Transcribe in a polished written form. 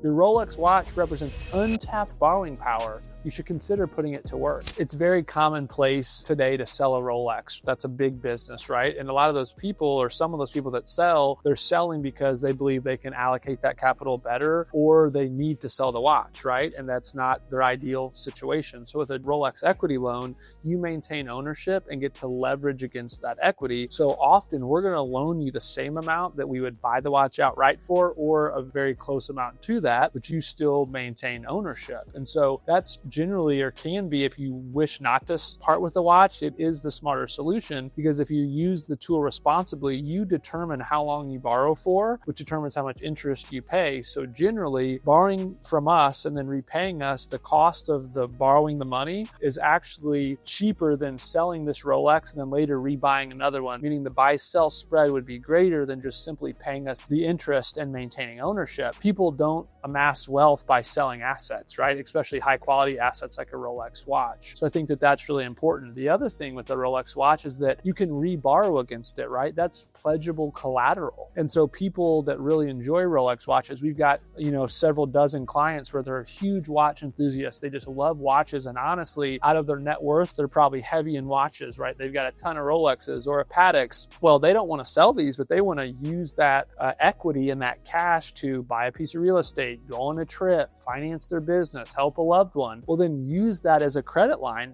Your Rolex watch represents untapped borrowing power. You should consider putting it to work. It's very commonplace today to sell a Rolex. That's a big business, right? And a lot of those people, or some of those people that sell, they're selling because they believe they can allocate that capital better, or they need to sell the watch, right? And that's not their ideal situation. So with a Rolex Equity Loan, you maintain ownership and get to leverage against that equity. So often we're going to loan you the same amount that we would buy the watch outright for, or a very close amount to that, but you still maintain ownership. And so that's generally, or can be, if you wish not to part with the watch, it is the smarter solution, because if you use the tool responsibly, you determine how long you borrow for, which determines how much interest you pay. So generally, borrowing from us and then repaying us, the cost of the borrowing the money is actually cheaper than selling this Rolex and then later rebuying another one, meaning the buy-sell spread would be greater than just simply paying us the interest and maintaining ownership. People don't amass wealth by selling assets, right? Especially high quality assets like a Rolex watch. So I think that that's really important. The other thing with the Rolex watch is that you can reborrow against it, right? That's pledgeable collateral. And so people that really enjoy Rolex watches, we've got, several dozen clients where they're huge watch enthusiasts. They just love watches. And honestly, out of their net worth, they're probably heavy in watches, right? They've got a ton of Rolexes or a Pateks. Well, they don't want to sell these, but they want to use that equity and that cash to buy a piece of real estate, go on a trip, finance their business, help a loved one. Well, then use that as a credit line